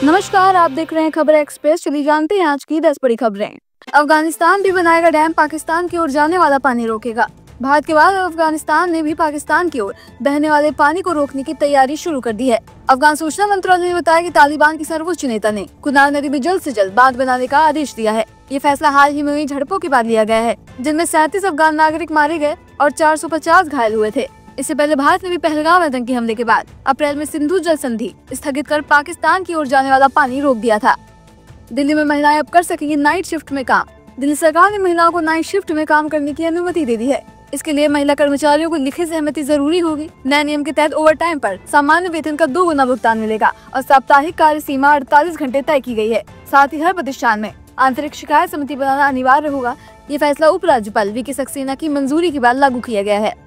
नमस्कार, आप देख रहे हैं खबर एक्सप्रेस। चलिए जानते हैं आज की 10 बड़ी खबरें। अफगानिस्तान भी बनाएगा डैम, पाकिस्तान की ओर जाने वाला पानी रोकेगा। भारत के बाद अफगानिस्तान ने भी पाकिस्तान की ओर बहने वाले पानी को रोकने की तैयारी शुरू कर दी है। अफगान सूचना मंत्रालय ने बताया कि तालिबान की सर्वोच्च नेता ने कुनार नदी में जल्द से जल्द बांध बनाने का आदेश दिया है। ये फैसला हाल ही में हुई झड़पों के बाद लिया गया है, जिनमें 37 अफगान नागरिक मारे गए और 450 घायल हुए थे। इससे पहले भारत ने भी पहलगाम आतंकी हमले के बाद अप्रैल में सिंधु जल संधि स्थगित कर पाकिस्तान की ओर जाने वाला पानी रोक दिया था। दिल्ली में महिलाएं अब कर सकेंगी नाइट शिफ्ट में काम। दिल्ली सरकार ने महिलाओं को नाइट शिफ्ट में काम करने की अनुमति दे दी है। इसके लिए महिला कर्मचारियों को लिखित सहमति जरूरी होगी। नए नियम के तहत ओवर टाइम पर सामान्य वेतन का 2 गुना भुगतान मिलेगा और साप्ताहिक कार्य सीमा 48 घंटे तय की गई है। साथ ही हर प्रतिष्ठान में आंतरिक शिकायत समिति बनाना अनिवार्य होगा। ये फैसला उपराज्यपाल वीके सक्सेना की मंजूरी के बाद लागू किया गया है।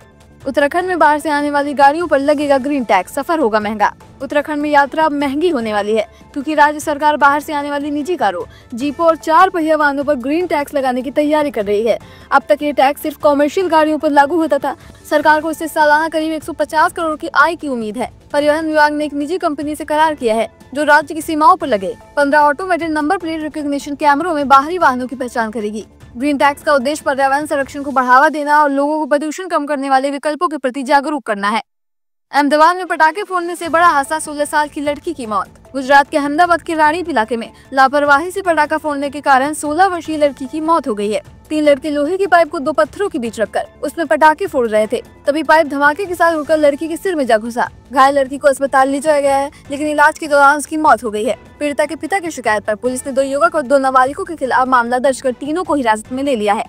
उत्तराखंड में बाहर से आने वाली गाड़ियों पर लगेगा ग्रीन टैक्स, सफर होगा महंगा। उत्तराखंड में यात्रा अब महंगी होने वाली है, क्योंकि राज्य सरकार बाहर से आने वाली निजी कारों, जीपों और 4 पहिया वाहनों पर ग्रीन टैक्स लगाने की तैयारी कर रही है। अब तक ये टैक्स सिर्फ कॉमर्शियल गाड़ियों पर लागू होता था। सरकार को इससे सालाना करीब 150 करोड़ की आय की उम्मीद है। परिवहन विभाग ने एक निजी कंपनी से करार किया है, जो राज्य की सीमाओं पर लगे 15 ऑटोमेटेड नंबर प्लेट रिकॉग्निशन कैमरों में बाहरी वाहनों की पहचान करेगी। ग्रीन टैक्स का उद्देश्य पर्यावरण संरक्षण को बढ़ावा देना और लोगों को प्रदूषण कम करने वाले विकल्पों के प्रति जागरूक करना है। अहमदाबाद में पटाखे फोड़ने से बड़ा हादसा, 16 साल की लड़की की मौत। गुजरात के अहमदाबाद के रानीप इलाके में लापरवाही से पटाखा फोड़ने के कारण 16 वर्षीय लड़की की मौत हो गई है। 3 लड़के लोहे की पाइप को 2 पत्थरों के बीच रखकर उसमें पटाखे फोड़ रहे थे, तभी पाइप धमाके के साथ उड़कर लड़की के सिर में जा घुसा। घायल लड़की को अस्पताल ले जाया गया है, लेकिन इलाज के दौरान उसकी मौत हो गई है। पीड़िता के पिता की शिकायत पर पुलिस ने 2 युवक और 2 नाबालिगों के खिलाफ मामला दर्ज कर तीनों को हिरासत में ले लिया है।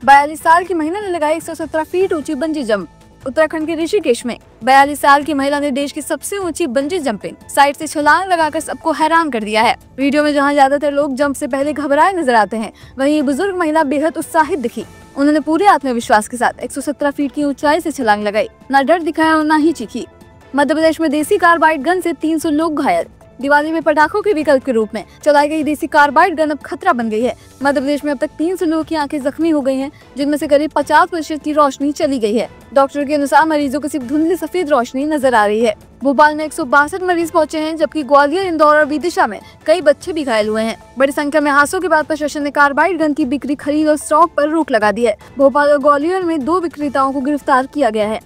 42 साल की महिला ने लगाई 117 फीट ऊंची बंजी जंप। उत्तराखंड के ऋषिकेश में 42 साल की महिला ने देश की सबसे ऊंची बंजी जंपिंग साइट से छलांग लगाकर सबको हैरान कर दिया है। वीडियो में जहां ज्यादातर लोग जंप से पहले घबराए नजर आते हैं, वहीं ये बुजुर्ग महिला बेहद उत्साहित दिखी। उन्होंने पूरे आत्मविश्वास के साथ 117 फीट की ऊंचाई से छलांग लगाई, न डर दिखाया और न ही चीखी। मध्य प्रदेश में देसी कार्बाइड गन से 300 लोग घायल। दिवाली में पटाखों के विकल्प के रूप में चलाई गई देसी कार्बाइड गन अब खतरा बन गई है। मध्य प्रदेश में अब तक 300 लोगों की आंखें जख्मी हो गई हैं, जिनमें से करीब 50% की रोशनी चली गई है। डॉक्टर के अनुसार मरीजों को सिर्फ धुंधली सफेद रोशनी नजर आ रही है। भोपाल में 162 मरीज पहुंचे हैं, जबकि ग्वालियर, इंदौर और विदिशा में कई बच्चे भी घायल हुए हैं। बड़ी संख्या में हादसों के बाद प्रशासन ने कार्बाइड गन की बिक्री, खरीद और स्टॉक पर रोक लगा दी है। भोपाल और ग्वालियर में 2 विक्रेताओं को गिरफ्तार किया गया है।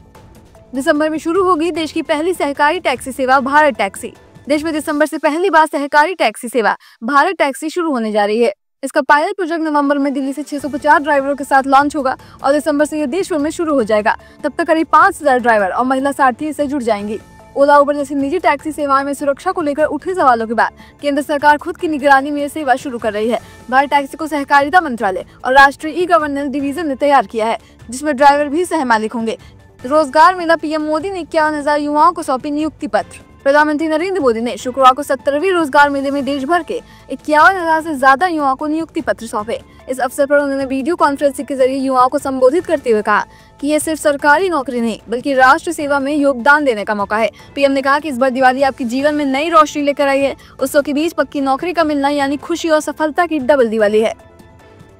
दिसंबर में शुरू होगी देश की पहली सहकारी टैक्सी सेवा भारत टैक्सी। देश में दिसंबर से पहली बार सहकारी टैक्सी सेवा भारत टैक्सी शुरू होने जा रही है। इसका पायलट प्रोजेक्ट नवंबर में दिल्ली से 650 ड्राइवरों के साथ लॉन्च होगा और दिसंबर से यह देश भर में शुरू हो जाएगा। तब तक करीब 5000 ड्राइवर और महिला सारथी इससे जुड़ जाएंगी। ओला, उबर जैसी निजी टैक्सी सेवाओं में सुरक्षा को लेकर उठे सवालों के बाद केंद्र सरकार खुद की निगरानी में यह सेवा शुरू कर रही है। भारत टैक्सी को सहकारिता मंत्रालय और राष्ट्रीय ई-गवर्नेंस डिवीजन ने तैयार किया है, जिसमें ड्राइवर भी सह मालिक होंगे। रोजगार मेला, पीएम मोदी ने 51,000 युवाओं को सौंपी नियुक्ति पत्र। प्रधानमंत्री नरेंद्र मोदी ने शुक्रवार को 17वीं रोजगार मेले में देश भर के 51,000 से ज्यादा युवाओं को नियुक्ति पत्र सौंपे। इस अवसर पर उन्होंने वीडियो कॉन्फ्रेंसिंग के जरिए युवाओं को संबोधित करते हुए कहा कि ये सिर्फ सरकारी नौकरी नहीं, बल्कि राष्ट्र सेवा में योगदान देने का मौका है। पीएम ने कहा कि इस बार दिवाली आपके जीवन में नई रोशनी लेकर आई है। उत्सव के बीच पक्की नौकरी का मिलना यानी खुशी और सफलता की डबल दिवाली है।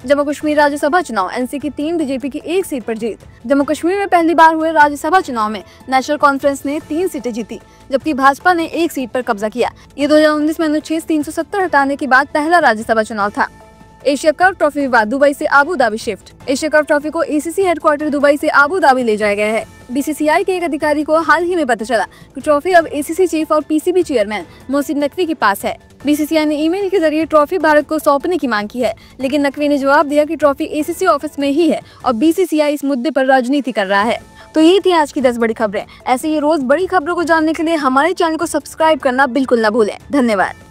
जम्मू कश्मीर राज्यसभा चुनाव, एनसी की 3, बीजेपी की 1 सीट पर जीत। जम्मू कश्मीर में पहली बार हुए राज्यसभा चुनाव में नेशनल कॉन्फ्रेंस ने 3 सीटें जीती, जबकि भाजपा ने 1 सीट पर कब्जा किया। ये 2019 में अनुच्छेद 370 हटाने के बाद पहला राज्यसभा चुनाव था। एशिया कप ट्रॉफी विवाद, दुबई से Abu Dhabi shift. Asia cup trophy को एसीसी हेडक्वार्टर दुबई से आबू धाबी ले जाया गया है। बीसीसीआई के एक अधिकारी को हाल ही में पता चला कि ट्रॉफी अब एसीसी चीफ और पीसीबी चेयरमैन मोहसिन नकवी के पास है। बीसीसीआई ने ईमेल के जरिए ट्रॉफी भारत को सौंपने की मांग की है, लेकिन नकवी ने जवाब दिया कि ट्रॉफी एसीसी ऑफिस में ही है और बीसीसीआई इस मुद्दे पर राजनीति कर रहा है। तो ये थी आज की 10 बड़ी खबरें। ऐसे ही रोज बड़ी खबरों को जानने के लिए हमारे चैनल को सब्सक्राइब करना बिल्कुल न भूलें। धन्यवाद।